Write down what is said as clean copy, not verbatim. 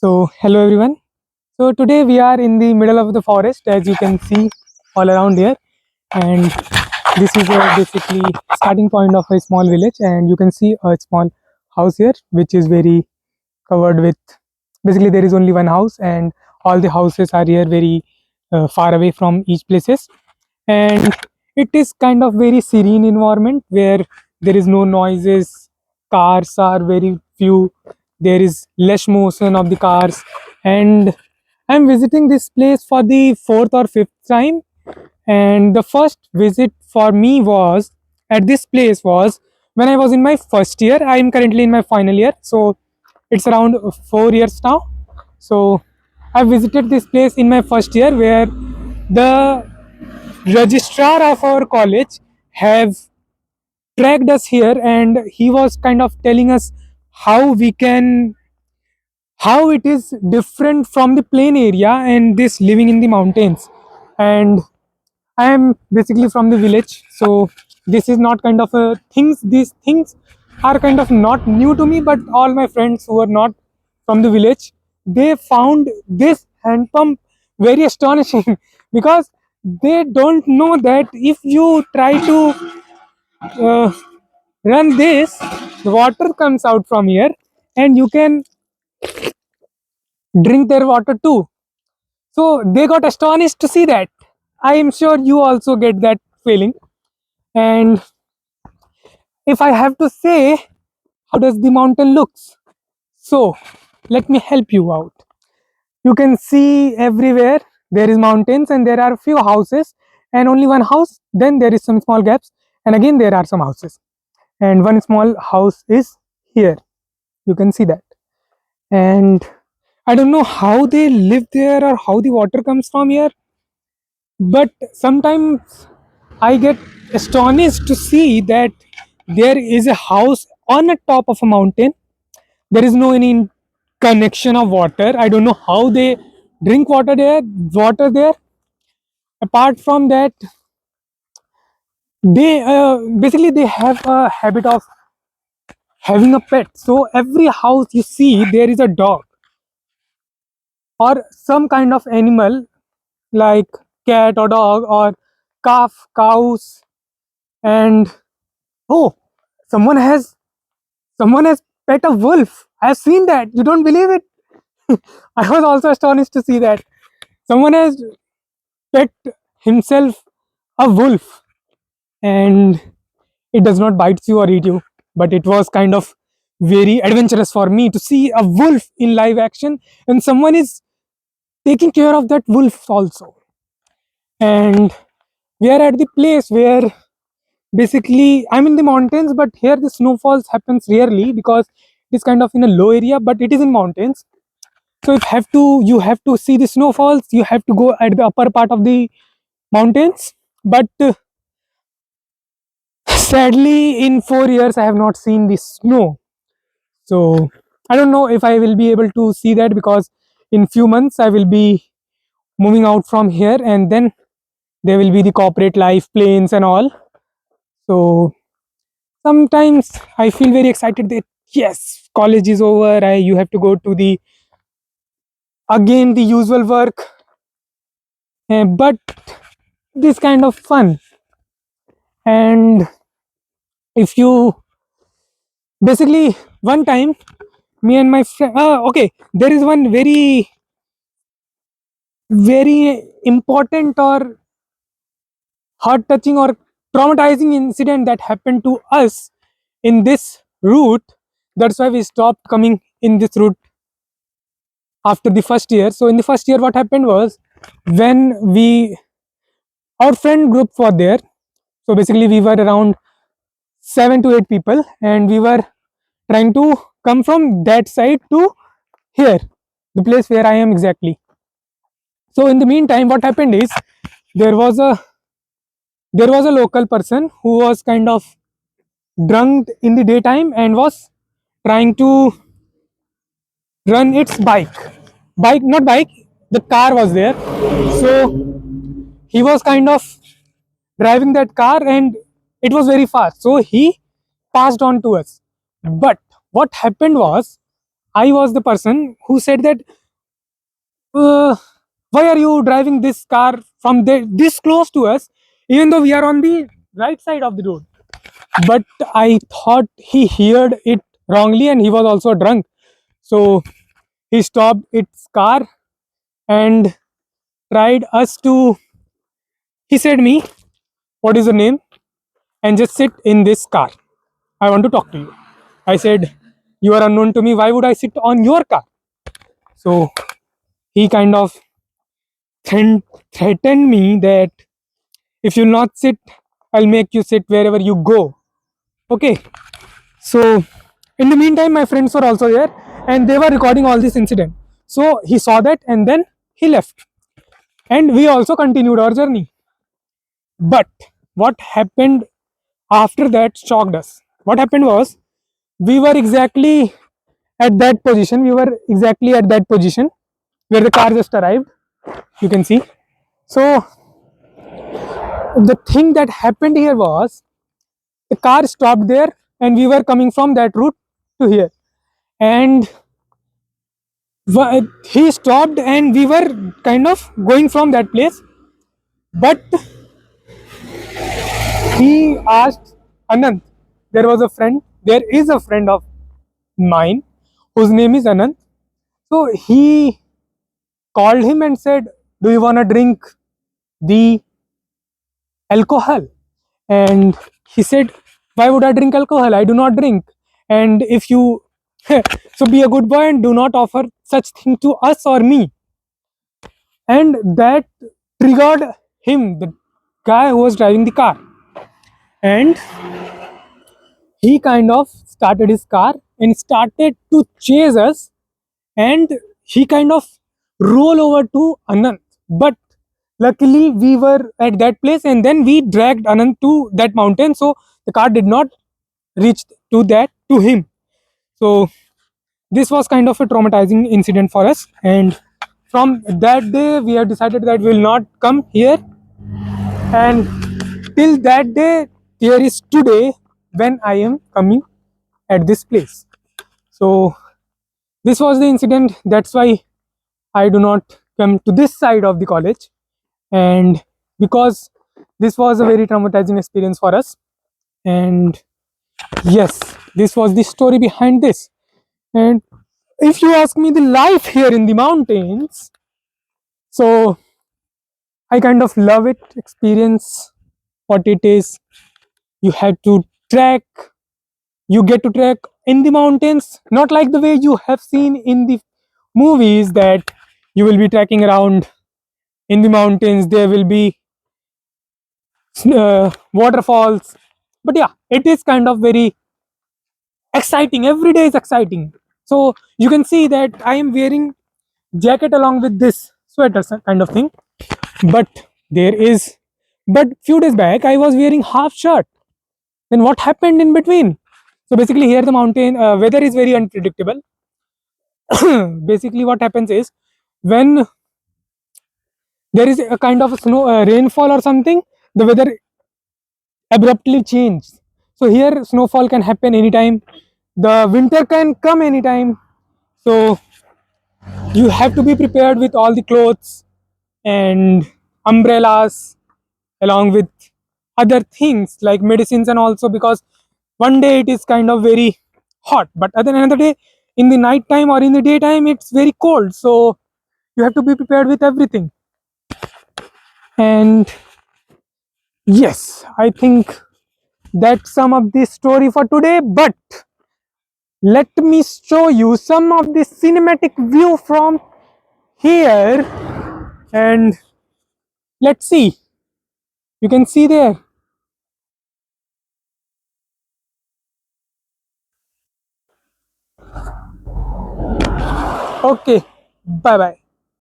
So, hello everyone. So, today we are in the middle of the forest, as you can see all around here, and this is basically starting point of a small village, and you can see a small house here, which is very covered with. Basically, there is only one house, and all the houses are here very far away from each places, and it is kind of very serene environment where there is no noises, cars are very few, there is less motion of the cars, and I'm visiting this place for the fourth or fifth time. And the first visit for me was at this place was when I was in my first year. I am currently in my final year, so it's around 4 years now. So I visited this place in my first year where the registrar of our college have tracked us here, and he was kind of telling us how we can how it is different from the plain area and this living in the mountains. And I am basically from the village, so this is not kind of a things these things are kind of not new to me, but all my friends who are not from the village, they found this hand pump very astonishing because they don't know that if you try to uh, run this, the water comes out from here and you can drink their water too. So they got astonished to see that. I am sure you also get that feeling. And if I have to say, how does the mountain looks? So let me help you out. You can see everywhere there is mountains and there are few houses and only one house. Then there is some small gaps and again there are some houses. And one small house is here. You can see that. And I don't know how they live there or how the water comes from here, but sometimes I get astonished to see that there is a house on the top of a mountain. There is no any connection of water. I don't know how they drink water there. Apart from that, they basically they have a habit of having a pet. So every house you see there is a dog or some kind of animal like cat or dog or calf, cows, and oh, someone has someone has pet a wolf. I have seen that. You don't believe it? I was also astonished to see that someone has pet himself a wolf, and it does not bite you or eat you. But it was kind of very adventurous for me to see a wolf in live action, and someone is taking care of that wolf also. And we are at the place where basically I'm in the mountains, but here the snowfalls happens rarely because it is kind of in a low area, but it is in mountains. So if you have to see the snowfalls, you have to go at the upper part of the mountains. But sadly, in 4 years, I have not seen the snow. So I don't know if I will be able to see that because in few months I will be moving out from here, and then there will be the corporate life, planes and all. So sometimes I feel very excited that yes, college is over. You have to go to the again the usual work, but this kind of fun. And if you basically one time me and my friend, okay, there is one very important or heart touching or traumatizing incident that happened to us in this route. That's why we stopped coming in this route after the first year. So in the first year what happened was, when we our friend group were there, so basically we were around 7 to 8 people, and we were trying to come from that side to here, the place where I am exactly. So in the meantime what happened is, there was a local person who was kind of drunk in the daytime and was trying to run its bike, not bike, the car was there. So he was kind of driving that car and it was very fast, so he passed on to us. But what happened was, I was the person who said that, uh, why are you driving this car from this close to us, even though we are on the right side of the road? But I thought he heard it wrongly, and he was also drunk. So he stopped its car and tried us to. He said me, "What is your name?" And just sit in this car. I want to talk to you. I said, "You are unknown to me. Why would I sit on your car?" So he kind of threatened me that if you'll not sit, I'll make you sit wherever you go. Okay. So in the meantime, my friends were also there, and they were recording all this incident. So he saw that, and then he left. And we also continued our journey. But what happened after that shocked us. What happened was, we were exactly at that position. We were exactly at that position where the car just arrived. You can see. So the thing that happened here was, the car stopped there, and we were coming from that route to here. And he stopped, and we were kind of going from that place. But he asked Anand. There was a friend. There is a friend of mine whose name is Anand. So he called him and said, "Do you want to drink the alcohol?" And he said, "Why would I drink alcohol? I do not drink. And if you, so be a good boy and do not offer such thing to us or me." And that triggered him, the guy who was driving the car. And he kind of started his car and started to chase us, and he kind of roll over to Anand. But luckily we were at that place, and then we dragged Anand to that mountain, so the car did not reach to him. So this was kind of a traumatizing incident for us, and from that day we have decided that we will not come here. And till that day, here is today when I am coming at this place. So this was the incident. That's why I do not come to this side of the college. And because this was a very traumatizing experience for us. And yes, this was the story behind this. And if you ask me the life here in the mountains, so I kind of love it, experience what it is. You have to trek, you get to trek in the mountains, not like the way you have seen in the movies that you will be trekking around in the mountains, there will be waterfalls. But yeah, it is kind of very exciting. Every day is exciting. So you can see that I am wearing jacket along with this sweater kind of thing. But there is, but few days back I was wearing half shirt. Then what happened in between? So basically here the mountain weather is very unpredictable. Basically what happens is, when there is a kind of a snow rainfall or something, the weather abruptly changes. So here snowfall can happen anytime, the winter can come anytime. So you have to be prepared with all the clothes and umbrellas, along with other things like medicines, and also because one day it is kind of very hot, but other another day in the night time or in the daytime it's very cold. So you have to be prepared with everything. And yes, I think that's some of the story for today. But let me show you some of the cinematic view from here, and let's see. You can see there. Okay, bye bye.